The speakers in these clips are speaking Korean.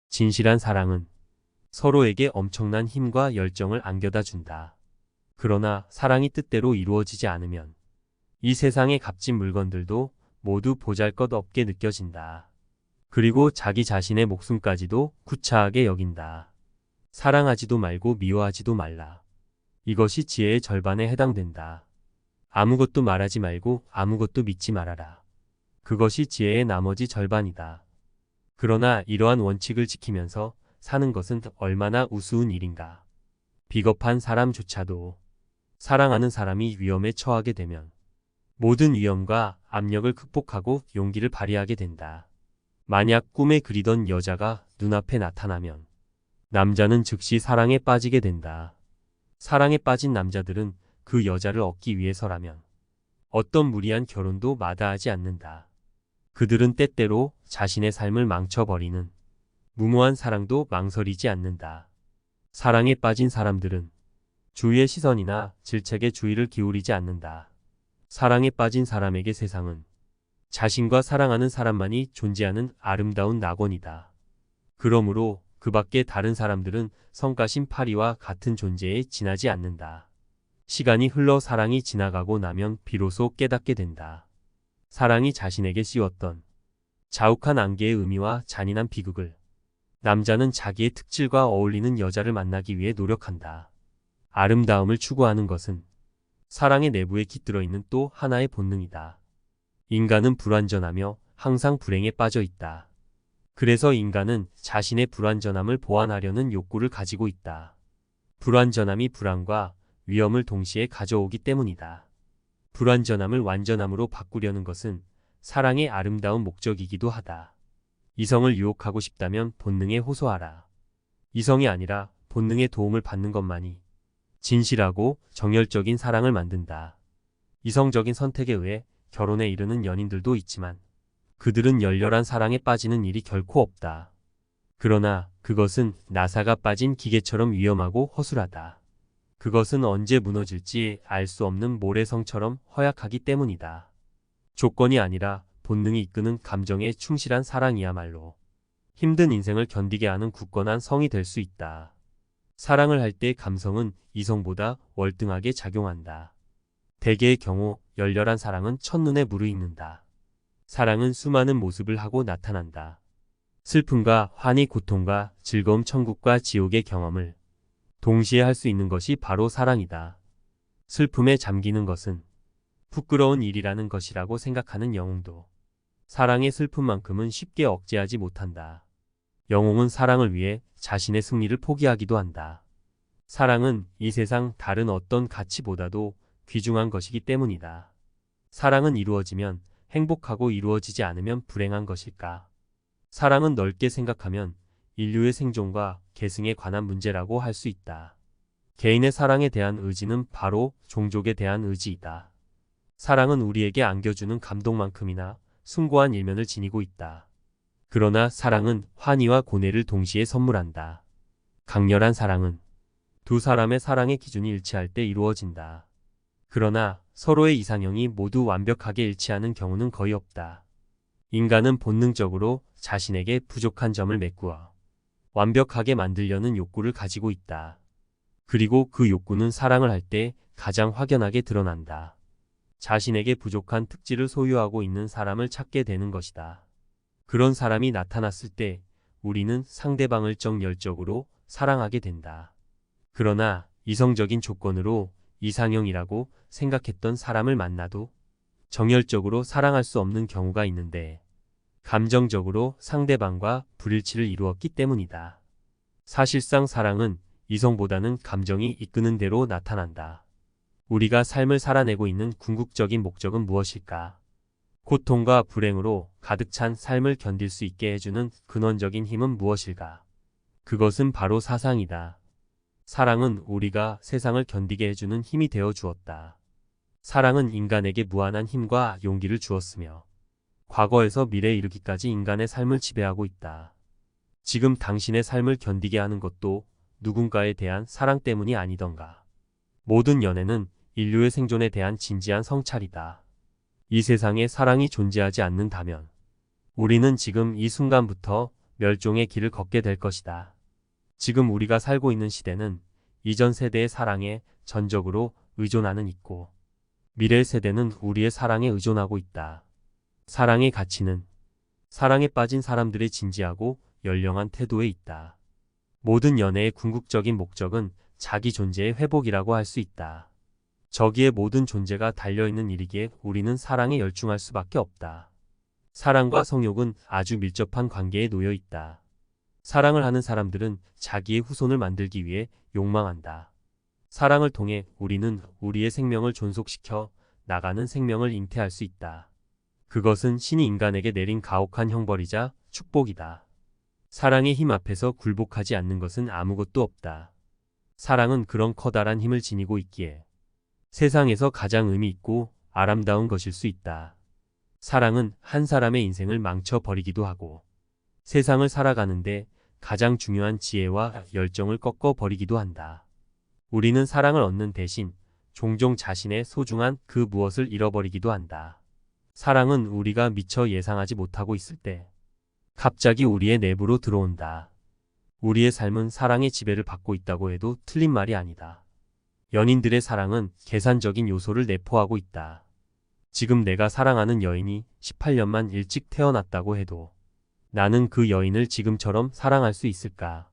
진실한 사랑은 서로에게 엄청난 힘과 열정을 안겨다 준다. 그러나 사랑이 뜻대로 이루어지지 않으면 이 세상의 값진 물건들도 모두 보잘것없게 느껴진다. 그리고 자기 자신의 목숨까지도 구차하게 여긴다. 사랑하지도 말고 미워하지도 말라. 이것이 지혜의 절반에 해당된다. 아무것도 말하지 말고 아무것도 믿지 말아라. 그것이 지혜의 나머지 절반이다. 그러나 이러한 원칙을 지키면서 사는 것은 얼마나 우스운 일인가. 비겁한 사람조차도 사랑하는 사람이 위험에 처하게 되면 모든 위험과 압력을 극복하고 용기를 발휘하게 된다. 만약 꿈에 그리던 여자가 눈앞에 나타나면 남자는 즉시 사랑에 빠지게 된다. 사랑에 빠진 남자들은 그 여자를 얻기 위해서라면 어떤 무리한 결혼도 마다하지 않는다. 그들은 때때로 자신의 삶을 망쳐버리는 무모한 사랑도 망설이지 않는다. 사랑에 빠진 사람들은 주위의 시선이나 질책에 주의를 기울이지 않는다. 사랑에 빠진 사람에게 세상은 자신과 사랑하는 사람만이 존재하는 아름다운 낙원이다. 그러므로 그 밖의 다른 사람들은 성가신 파리와 같은 존재에 지나지 않는다. 시간이 흘러 사랑이 지나가고 나면 비로소 깨닫게 된다. 사랑이 자신에게 씌웠던 자욱한 안개의 의미와 잔인한 비극을 남자는 자기의 특질과 어울리는 여자를 만나기 위해 노력한다. 아름다움을 추구하는 것은 사랑의 내부에 깃들어 있는 또 하나의 본능이다. 인간은 불완전하며 항상 불행에 빠져 있다. 그래서 인간은 자신의 불완전함을 보완하려는 욕구를 가지고 있다. 불완전함이 불안과 위험을 동시에 가져오기 때문이다. 불완전함을 완전함으로 바꾸려는 것은 사랑의 아름다운 목적이기도 하다. 이성을 유혹하고 싶다면 본능에 호소하라. 이성이 아니라 본능의 도움을 받는 것만이 진실하고 정열적인 사랑을 만든다. 이성적인 선택에 의해 결혼에 이르는 연인들도 있지만 그들은 열렬한 사랑에 빠지는 일이 결코 없다. 그러나 그것은 나사가 빠진 기계처럼 위험하고 허술하다. 그것은 언제 무너질지 알 수 없는 모래성처럼 허약하기 때문이다. 조건이 아니라 본능이 이끄는 감정에 충실한 사랑이야말로 힘든 인생을 견디게 하는 굳건한 성이 될 수 있다. 사랑을 할 때 감성은 이성보다 월등하게 작용한다. 대개의 경우 열렬한 사랑은 첫눈에 무르익는다. 사랑은 수많은 모습을 하고 나타난다. 슬픔과 환희, 고통과 즐거움, 천국과 지옥의 경험을 동시에 할 수 있는 것이 바로 사랑이다. 슬픔에 잠기는 것은 부끄러운 일이라는 것이라고 생각하는 영웅도 사랑의 슬픔만큼은 쉽게 억제하지 못한다. 영웅은 사랑을 위해 자신의 승리를 포기하기도 한다. 사랑은 이 세상 다른 어떤 가치보다도 귀중한 것이기 때문이다. 사랑은 이루어지면 행복하고 이루어지지 않으면 불행한 것일까? 사랑은 넓게 생각하면 인류의 생존과 계승에 관한 문제라고 할 수 있다. 개인의 사랑에 대한 의지는 바로 종족에 대한 의지이다. 사랑은 우리에게 안겨주는 감동만큼이나 숭고한 일면을 지니고 있다. 그러나 사랑은 환희와 고뇌를 동시에 선물한다. 강렬한 사랑은 두 사람의 사랑의 기준이 일치할 때 이루어진다. 그러나 서로의 이상형이 모두 완벽하게 일치하는 경우는 거의 없다. 인간은 본능적으로 자신에게 부족한 점을 메꾸어 완벽하게 만들려는 욕구를 가지고 있다. 그리고 그 욕구는 사랑을 할 때 가장 확연하게 드러난다. 자신에게 부족한 특질을 소유하고 있는 사람을 찾게 되는 것이다. 그런 사람이 나타났을 때 우리는 상대방을 정열적으로 사랑하게 된다. 그러나 이성적인 조건으로 이상형이라고 생각했던 사람을 만나도 정열적으로 사랑할 수 없는 경우가 있는데 감정적으로 상대방과 불일치를 이루었기 때문이다. 사실상 사랑은 이성보다는 감정이 이끄는 대로 나타난다. 우리가 삶을 살아내고 있는 궁극적인 목적은 무엇일까? 고통과 불행으로 가득 찬 삶을 견딜 수 있게 해주는 근원적인 힘은 무엇일까? 그것은 바로 사상이다. 사랑은 우리가 세상을 견디게 해주는 힘이 되어 주었다. 사랑은 인간에게 무한한 힘과 용기를 주었으며 과거에서 미래에 이르기까지 인간의 삶을 지배하고 있다. 지금 당신의 삶을 견디게 하는 것도 누군가에 대한 사랑 때문이 아니던가. 모든 연애는 인류의 생존에 대한 진지한 성찰이다. 이 세상에 사랑이 존재하지 않는다면 우리는 지금 이 순간부터 멸종의 길을 걷게 될 것이다. 지금 우리가 살고 있는 시대는 이전 세대의 사랑에 전적으로 의존하는 있고 미래 세대는 우리의 사랑에 의존하고 있다. 사랑의 가치는 사랑에 빠진 사람들의 진지하고 연령한 태도에 있다. 모든 연애의 궁극적인 목적은 자기 존재의 회복이라고 할 수 있다. 저기에 모든 존재가 달려있는 일이기에 우리는 사랑에 열중할 수밖에 없다. 사랑과 성욕은 아주 밀접한 관계에 놓여 있다. 사랑을 하는 사람들은 자기의 후손을 만들기 위해 욕망한다. 사랑을 통해 우리는 우리의 생명을 존속시켜 나가는 생명을 잉태할 수 있다. 그것은 신이 인간에게 내린 가혹한 형벌이자 축복이다. 사랑의 힘 앞에서 굴복하지 않는 것은 아무것도 없다. 사랑은 그런 커다란 힘을 지니고 있기에 세상에서 가장 의미 있고 아름다운 것일 수 있다. 사랑은 한 사람의 인생을 망쳐버리기도 하고 세상을 살아가는데 가장 중요한 지혜와 열정을 꺾어버리기도 한다. 우리는 사랑을 얻는 대신 종종 자신의 소중한 그 무엇을 잃어버리기도 한다. 사랑은 우리가 미처 예상하지 못하고 있을 때 갑자기 우리의 내부로 들어온다. 우리의 삶은 사랑의 지배를 받고 있다고 해도 틀린 말이 아니다. 연인들의 사랑은 계산적인 요소를 내포하고 있다. 지금 내가 사랑하는 여인이 18년만 일찍 태어났다고 해도 나는 그 여인을 지금처럼 사랑할 수 있을까?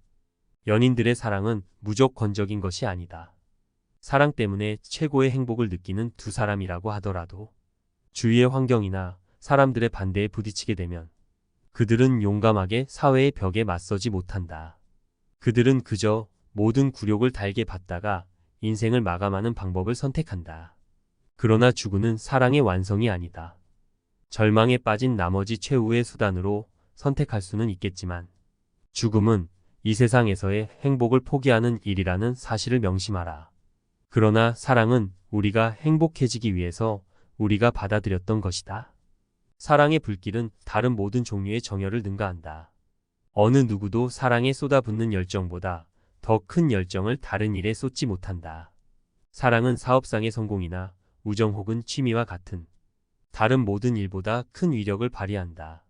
연인들의 사랑은 무조건적인 것이 아니다. 사랑 때문에 최고의 행복을 느끼는 두 사람이라고 하더라도 주위의 환경이나 사람들의 반대에 부딪히게 되면 그들은 용감하게 사회의 벽에 맞서지 못한다. 그들은 그저 모든 굴욕을 달게 받다가 인생을 마감하는 방법을 선택한다. 그러나 죽음은 사랑의 완성이 아니다. 절망에 빠진 나머지 최후의 수단으로 선택할 수는 있겠지만 죽음은 이 세상에서의 행복을 포기하는 일이라는 사실을 명심하라. 그러나 사랑은 우리가 행복해지기 위해서 우리가 받아들였던 것이다. 사랑의 불길은 다른 모든 종류의 정열을 능가한다. 어느 누구도 사랑에 쏟아붓는 열정보다 더 큰 열정을 다른 일에 쏟지 못한다. 사랑은 사업상의 성공이나 우정 혹은 취미와 같은 다른 모든 일보다 큰 위력을 발휘한다.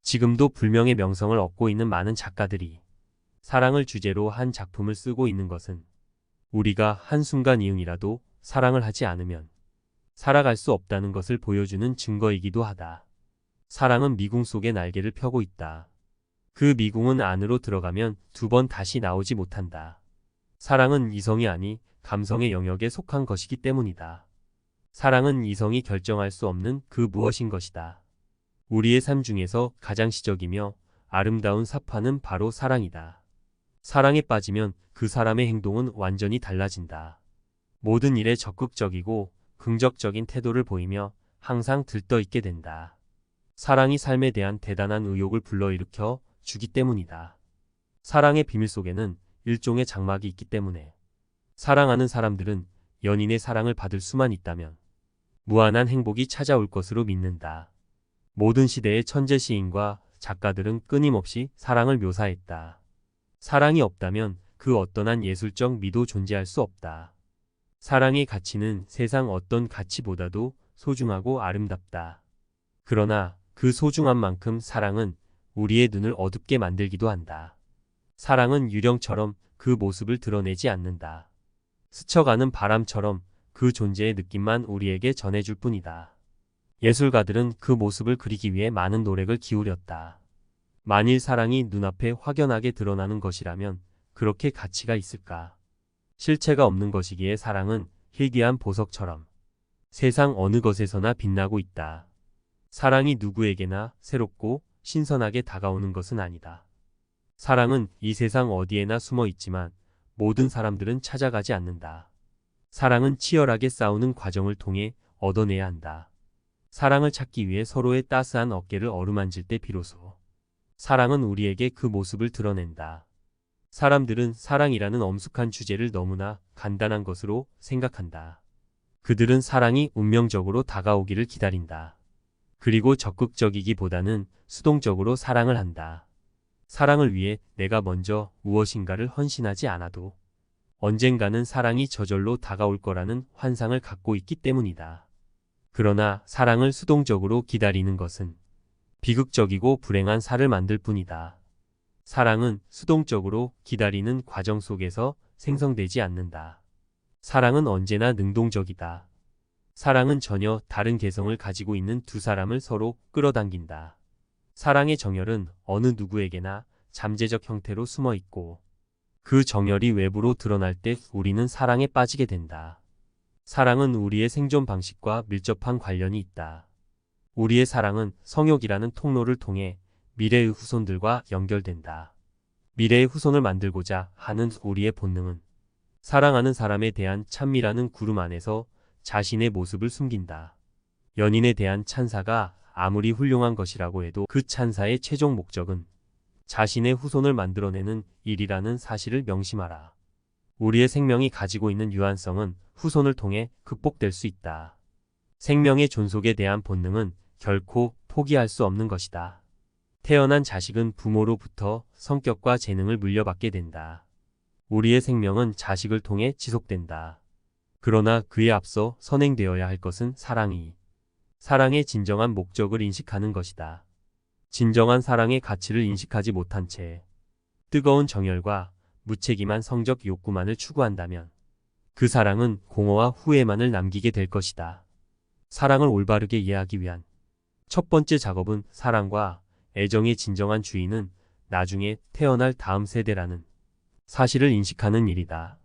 지금도 불명의 명성을 얻고 있는 많은 작가들이 사랑을 주제로 한 작품을 쓰고 있는 것은 우리가 한순간 이응이라도 사랑을 하지 않으면 살아갈 수 없다는 것을 보여주는 증거이기도 하다. 사랑은 미궁 속에 날개를 펴고 있다. 그 미궁은 안으로 들어가면 두 번 다시 나오지 못한다. 사랑은 이성이 아니 감성의 영역에 속한 것이기 때문이다. 사랑은 이성이 결정할 수 없는 그 무엇인 것이다. 우리의 삶 중에서 가장 시적이며 아름다운 사파는 바로 사랑이다. 사랑에 빠지면 그 사람의 행동은 완전히 달라진다. 모든 일에 적극적이고 긍정적인 태도를 보이며 항상 들떠있게 된다. 사랑이 삶에 대한 대단한 의욕을 불러일으켜 주기 때문이다. 사랑의 비밀 속에는 일종의 장막이 있기 때문에 사랑하는 사람들은 연인의 사랑을 받을 수만 있다면 무한한 행복이 찾아올 것으로 믿는다. 모든 시대의 천재 시인과 작가들은 끊임없이 사랑을 묘사했다. 사랑이 없다면 그 어떠한 예술적 미도 존재할 수 없다. 사랑의 가치는 세상 어떤 가치보다도 소중하고 아름답다. 그러나 그 소중한 만큼 사랑은 우리의 눈을 어둡게 만들기도 한다. 사랑은 유령처럼 그 모습을 드러내지 않는다. 스쳐가는 바람처럼 그 존재의 느낌만 우리에게 전해줄 뿐이다. 예술가들은 그 모습을 그리기 위해 많은 노력을 기울였다. 만일 사랑이 눈앞에 확연하게 드러나는 것이라면 그렇게 가치가 있을까? 실체가 없는 것이기에 사랑은 희귀한 보석처럼 세상 어느 것에서나 빛나고 있다. 사랑이 누구에게나 새롭고 신선하게 다가오는 것은 아니다. 사랑은 이 세상 어디에나 숨어 있지만 모든 사람들은 찾아가지 않는다. 사랑은 치열하게 싸우는 과정을 통해 얻어내야 한다. 사랑을 찾기 위해 서로의 따스한 어깨를 어루만질 때 비로소 사랑은 우리에게 그 모습을 드러낸다. 사람들은 사랑이라는 엄숙한 주제를 너무나 간단한 것으로 생각한다. 그들은 사랑이 운명적으로 다가오기를 기다린다. 그리고 적극적이기보다는 수동적으로 사랑을 한다. 사랑을 위해 내가 먼저 무엇인가를 헌신하지 않아도 언젠가는 사랑이 저절로 다가올 거라는 환상을 갖고 있기 때문이다. 그러나 사랑을 수동적으로 기다리는 것은 비극적이고 불행한 살을 만들 뿐이다. 사랑은 수동적으로 기다리는 과정 속에서 생성되지 않는다. 사랑은 언제나 능동적이다. 사랑은 전혀 다른 개성을 가지고 있는 두 사람을 서로 끌어당긴다. 사랑의 정열은 어느 누구에게나 잠재적 형태로 숨어 있고 그 정열이 외부로 드러날 때 우리는 사랑에 빠지게 된다. 사랑은 우리의 생존 방식과 밀접한 관련이 있다. 우리의 사랑은 성욕이라는 통로를 통해 미래의 후손들과 연결된다. 미래의 후손을 만들고자 하는 우리의 본능은 사랑하는 사람에 대한 찬미라는 구름 안에서 자신의 모습을 숨긴다. 연인에 대한 찬사가 아무리 훌륭한 것이라고 해도 그 찬사의 최종 목적은 자신의 후손을 만들어내는 일이라는 사실을 명심하라. 우리의 생명이 가지고 있는 유한성은 후손을 통해 극복될 수 있다. 생명의 존속에 대한 본능은 결코 포기할 수 없는 것이다. 태어난 자식은 부모로부터 성격과 재능을 물려받게 된다. 우리의 생명은 자식을 통해 지속된다. 그러나 그에 앞서 선행되어야 할 것은 사랑의 진정한 목적을 인식하는 것이다. 진정한 사랑의 가치를 인식하지 못한 채 뜨거운 정열과 무책임한 성적 욕구만을 추구한다면 그 사랑은 공허와 후회만을 남기게 될 것이다. 사랑을 올바르게 이해하기 위한 첫 번째 작업은 사랑과 애정의 진정한 주인은 나중에 태어날 다음 세대라는 사실을 인식하는 일이다.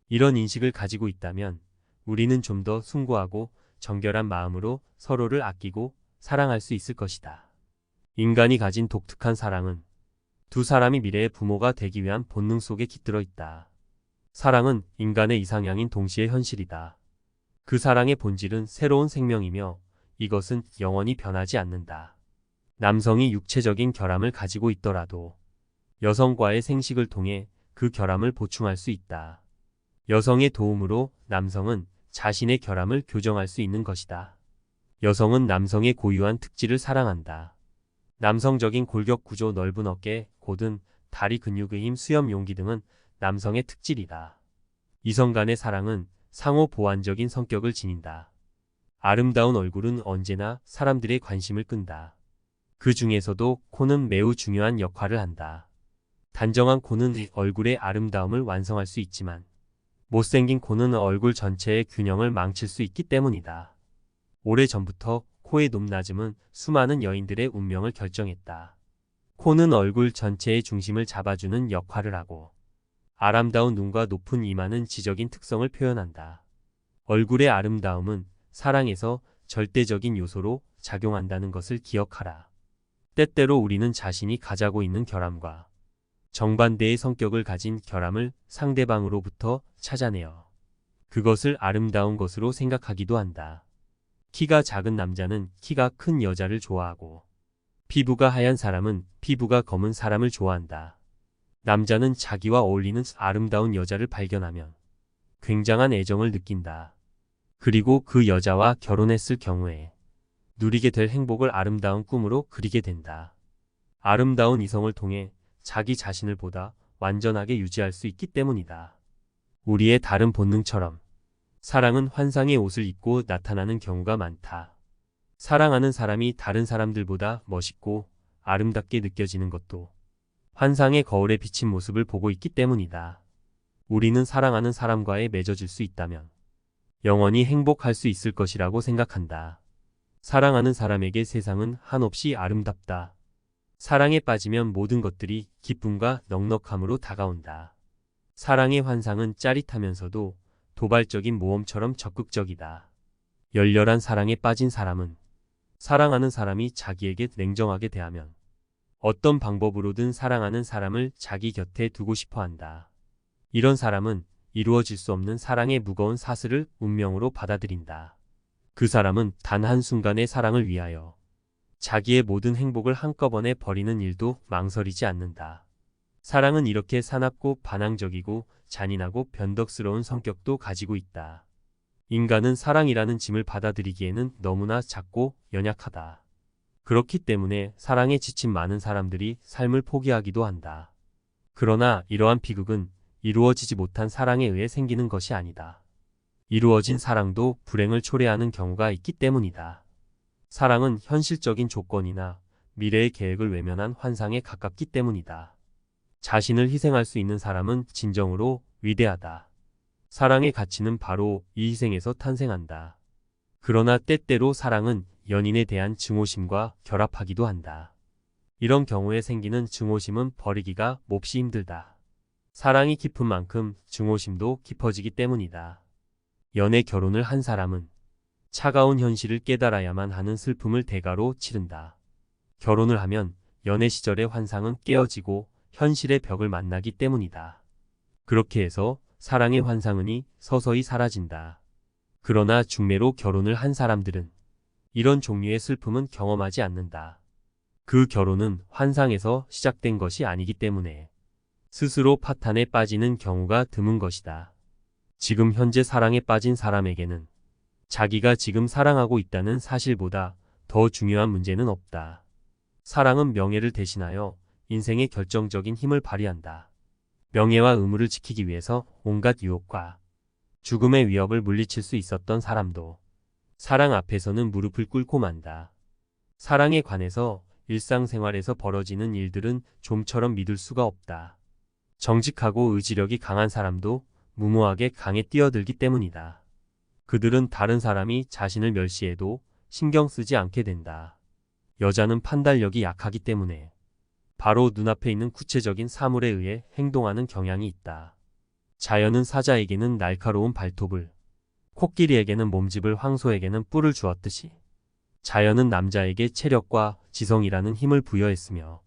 이런 인식을 가지고 있다면 우리는 좀 더 숭고하고 정결한 마음으로 서로를 아끼고 사랑할 수 있을 것이다. 인간이 가진 독특한 사랑은 두 사람이 미래의 부모가 되기 위한 본능 속에 깃들어 있다. 사랑은 인간의 이상향인 동시에 현실이다. 그 사랑의 본질은 새로운 생명이며 이것은 영원히 변하지 않는다. 남성이 육체적인 결함을 가지고 있더라도 여성과의 생식을 통해 그 결함을 보충할 수 있다. 여성의 도움으로 남성은 자신의 결함을 교정할 수 있는 것이다. 여성은 남성의 고유한 특질을 사랑한다. 남성적인 골격 구조, 넓은 어깨, 곧은 다리 근육의 힘, 수염, 용기 등은 남성의 특질이다. 이성 간의 사랑은 상호 보완적인 성격을 지닌다. 아름다운 얼굴은 언제나 사람들의 관심을 끈다. 그 중에서도 코는 매우 중요한 역할을 한다. 단정한 코는 얼굴의 아름다움을 완성할 수 있지만 못생긴 코는 얼굴 전체의 균형을 망칠 수 있기 때문이다. 오래전부터 코의 높낮음은 수많은 여인들의 운명을 결정했다. 코는 얼굴 전체의 중심을 잡아주는 역할을 하고 아름다운 눈과 높은 이마는 지적인 특성을 표현한다. 얼굴의 아름다움은 사랑에서 절대적인 요소로 작용한다는 것을 기억하라. 때때로 우리는 자신이 가지고 있는 결함과 정반대의 성격을 가진 결함을 상대방으로부터 찾아내어 그것을 아름다운 것으로 생각하기도 한다. 키가 작은 남자는 키가 큰 여자를 좋아하고 피부가 하얀 사람은 피부가 검은 사람을 좋아한다. 남자는 자기와 어울리는 아름다운 여자를 발견하면 굉장한 애정을 느낀다. 그리고 그 여자와 결혼했을 경우에 누리게 될 행복을 아름다운 꿈으로 그리게 된다. 아름다운 이성을 통해 자기 자신을 보다 완전하게 유지할 수 있기 때문이다. 우리의 다른 본능처럼 사랑은 환상의 옷을 입고 나타나는 경우가 많다. 사랑하는 사람이 다른 사람들보다 멋있고 아름답게 느껴지는 것도 환상의 거울에 비친 모습을 보고 있기 때문이다. 우리는 사랑하는 사람과의 맺어질 수 있다면 영원히 행복할 수 있을 것이라고 생각한다. 사랑하는 사람에게 세상은 한없이 아름답다. 사랑에 빠지면 모든 것들이 기쁨과 넉넉함으로 다가온다. 사랑의 환상은 짜릿하면서도 도발적인 모험처럼 적극적이다. 열렬한 사랑에 빠진 사람은 사랑하는 사람이 자기에게 냉정하게 대하면 어떤 방법으로든 사랑하는 사람을 자기 곁에 두고 싶어 한다. 이런 사람은 이루어질 수 없는 사랑의 무거운 사슬을 운명으로 받아들인다. 그 사람은 단 한순간의 사랑을 위하여 자기의 모든 행복을 한꺼번에 버리는 일도 망설이지 않는다. 사랑은 이렇게 사납고 반항적이고 잔인하고 변덕스러운 성격도 가지고 있다. 인간은 사랑이라는 짐을 받아들이기에는 너무나 작고 연약하다. 그렇기 때문에 사랑에 지친 많은 사람들이 삶을 포기하기도 한다. 그러나 이러한 비극은 이루어지지 못한 사랑에 의해 생기는 것이 아니다. 이루어진 사랑도 불행을 초래하는 경우가 있기 때문이다. 사랑은 현실적인 조건이나 미래의 계획을 외면한 환상에 가깝기 때문이다. 자신을 희생할 수 있는 사람은 진정으로 위대하다. 사랑의 가치는 바로 이 희생에서 탄생한다. 그러나 때때로 사랑은 연인에 대한 증오심과 결합하기도 한다. 이런 경우에 생기는 증오심은 버리기가 몹시 힘들다. 사랑이 깊은 만큼 증오심도 깊어지기 때문이다. 연애 결혼을 한 사람은 차가운 현실을 깨달아야만 하는 슬픔을 대가로 치른다. 결혼을 하면 연애 시절의 환상은 깨어지고 현실의 벽을 만나기 때문이다. 그렇게 해서 사랑의 환상은이 서서히 사라진다. 그러나 중매로 결혼을 한 사람들은 이런 종류의 슬픔은 경험하지 않는다. 그 결혼은 환상에서 시작된 것이 아니기 때문에 스스로 파탄에 빠지는 경우가 드문 것이다. 지금 현재 사랑에 빠진 사람에게는 자기가 지금 사랑하고 있다는 사실보다 더 중요한 문제는 없다. 사랑은 명예를 대신하여 인생의 결정적인 힘을 발휘한다. 명예와 의무를 지키기 위해서 온갖 유혹과 죽음의 위협을 물리칠 수 있었던 사람도 사랑 앞에서는 무릎을 꿇고 만다. 사랑에 관해서 일상생활에서 벌어지는 일들은 좀처럼 믿을 수가 없다. 정직하고 의지력이 강한 사람도 무모하게 강에 뛰어들기 때문이다. 그들은 다른 사람이 자신을 멸시해도 신경 쓰지 않게 된다. 여자는 판단력이 약하기 때문에 바로 눈앞에 있는 구체적인 사물에 의해 행동하는 경향이 있다. 자연은 사자에게는 날카로운 발톱을, 코끼리에게는 몸집을, 황소에게는 뿔을 주었듯이 자연은 남자에게 체력과 지성이라는 힘을 부여했으며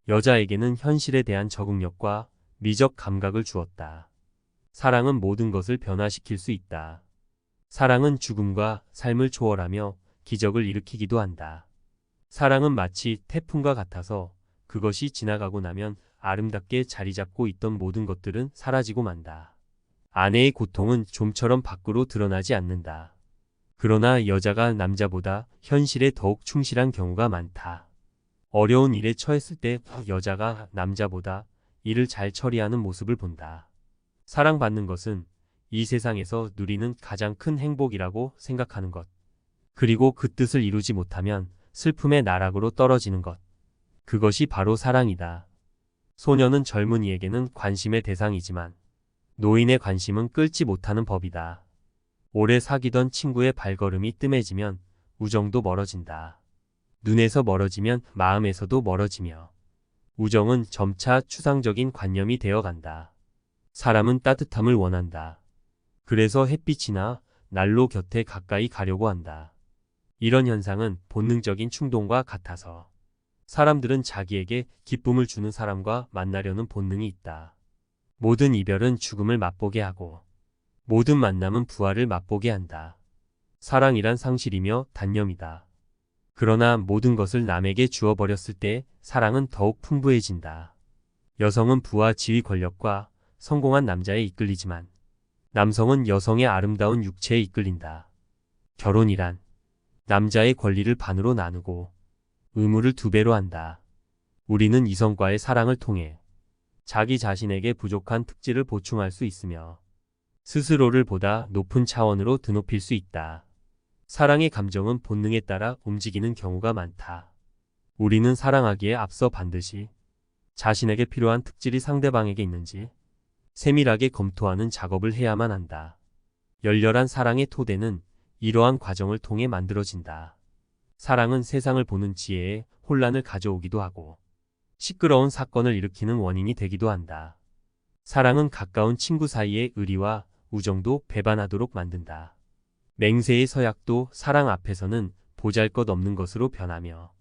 여자에게는 현실에 대한 적응력과 미적 감각을 주었다. 사랑은 모든 것을 변화시킬 수 있다. 사랑은 죽음과 삶을 초월하며 기적을 일으키기도 한다. 사랑은 마치 태풍과 같아서 그것이 지나가고 나면 아름답게 자리 잡고 있던 모든 것들은 사라지고 만다. 아내의 고통은 좀처럼 밖으로 드러나지 않는다. 그러나 여자가 남자보다 현실에 더욱 충실한 경우가 많다. 어려운 일에 처했을 때 여자가 남자보다 일을 잘 처리하는 모습을 본다. 사랑받는 것은 이 세상에서 누리는 가장 큰 행복이라고 생각하는 것. 그리고 그 뜻을 이루지 못하면 슬픔의 나락으로 떨어지는 것. 그것이 바로 사랑이다. 소녀는 젊은이에게는 관심의 대상이지만 노인의 관심은 끌지 못하는 법이다. 오래 사귀던 친구의 발걸음이 뜸해지면 우정도 멀어진다. 눈에서 멀어지면 마음에서도 멀어지며 우정은 점차 추상적인 관념이 되어간다. 사람은 따뜻함을 원한다. 그래서 햇빛이나 난로 곁에 가까이 가려고 한다. 이런 현상은 본능적인 충동과 같아서 사람들은 자기에게 기쁨을 주는 사람과 만나려는 본능이 있다. 모든 이별은 죽음을 맛보게 하고 모든 만남은 부활을 맛보게 한다. 사랑이란 상실이며 단념이다. 그러나 모든 것을 남에게 주어버렸을 때 사랑은 더욱 풍부해진다. 여성은 부와 지위, 권력과 성공한 남자에 이끌리지만 남성은 여성의 아름다운 육체에 이끌린다. 결혼이란 남자의 권리를 반으로 나누고 의무를 2배로 한다. 우리는 이성과의 사랑을 통해 자기 자신에게 부족한 특질을 보충할 수 있으며 스스로를 보다 높은 차원으로 드높일 수 있다. 사랑의 감정은 본능에 따라 움직이는 경우가 많다. 우리는 사랑하기에 앞서 반드시 자신에게 필요한 특질이 상대방에게 있는지 세밀하게 검토하는 작업을 해야만 한다. 열렬한 사랑의 토대는 이러한 과정을 통해 만들어진다. 사랑은 세상을 보는 지혜에 혼란을 가져오기도 하고 시끄러운 사건을 일으키는 원인이 되기도 한다. 사랑은 가까운 친구 사이의 의리와 우정도 배반하도록 만든다. 맹세의 서약도 사랑 앞에서는 보잘것없는 것으로 변하며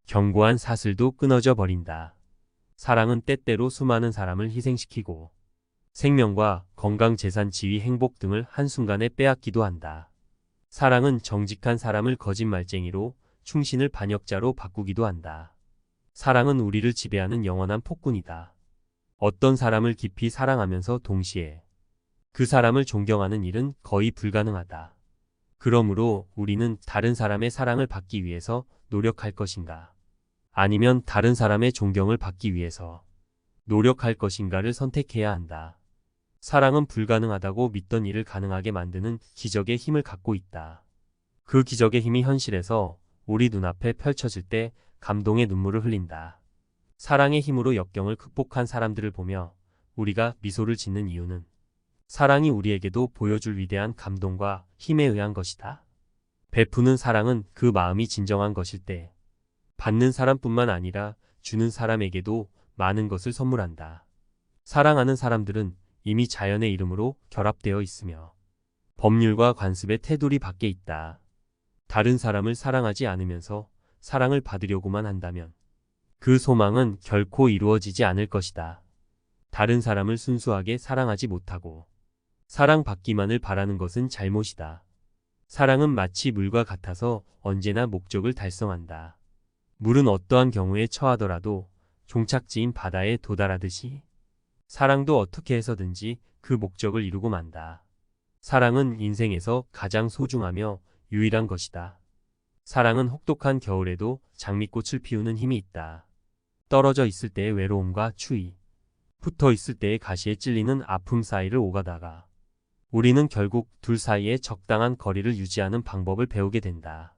견고한 사슬도 끊어져 버린다. 사랑은 때때로 수많은 사람을 희생시키고 생명과 건강, 재산, 지위, 행복 등을 한순간에 빼앗기도 한다. 사랑은 정직한 사람을 거짓말쟁이로, 충신을 반역자로 바꾸기도 한다. 사랑은 우리를 지배하는 영원한 폭군이다. 어떤 사람을 깊이 사랑하면서 동시에 그 사람을 존경하는 일은 거의 불가능하다. 그러므로 우리는 다른 사람의 사랑을 받기 위해서 노력할 것인가? 아니면 다른 사람의 존경을 받기 위해서 노력할 것인가를 선택해야 한다. 사랑은 불가능하다고 믿던 일을 가능하게 만드는 기적의 힘을 갖고 있다. 그 기적의 힘이 현실에서 우리 눈앞에 펼쳐질 때 감동의 눈물을 흘린다. 사랑의 힘으로 역경을 극복한 사람들을 보며 우리가 미소를 짓는 이유는 사랑이 우리에게도 보여줄 위대한 감동과 힘에 의한 것이다. 베푸는 사랑은 그 마음이 진정한 것일 때 받는 사람뿐만 아니라 주는 사람에게도 많은 것을 선물한다. 사랑하는 사람들은 이미 자연의 이름으로 결합되어 있으며 법률과 관습의 테두리 밖에 있다. 다른 사람을 사랑하지 않으면서 사랑을 받으려고만 한다면 그 소망은 결코 이루어지지 않을 것이다. 다른 사람을 순수하게 사랑하지 못하고 사랑받기만을 바라는 것은 잘못이다. 사랑은 마치 물과 같아서 언제나 목적을 달성한다. 물은 어떠한 경우에 처하더라도 종착지인 바다에 도달하듯이 사랑도 어떻게 해서든지 그 목적을 이루고 만다. 사랑은 인생에서 가장 소중하며 유일한 것이다. 사랑은 혹독한 겨울에도 장미꽃을 피우는 힘이 있다. 떨어져 있을 때의 외로움과 추위, 붙어 있을 때의 가시에 찔리는 아픔 사이를 오가다가 우리는 결국 둘 사이에 적당한 거리를 유지하는 방법을 배우게 된다.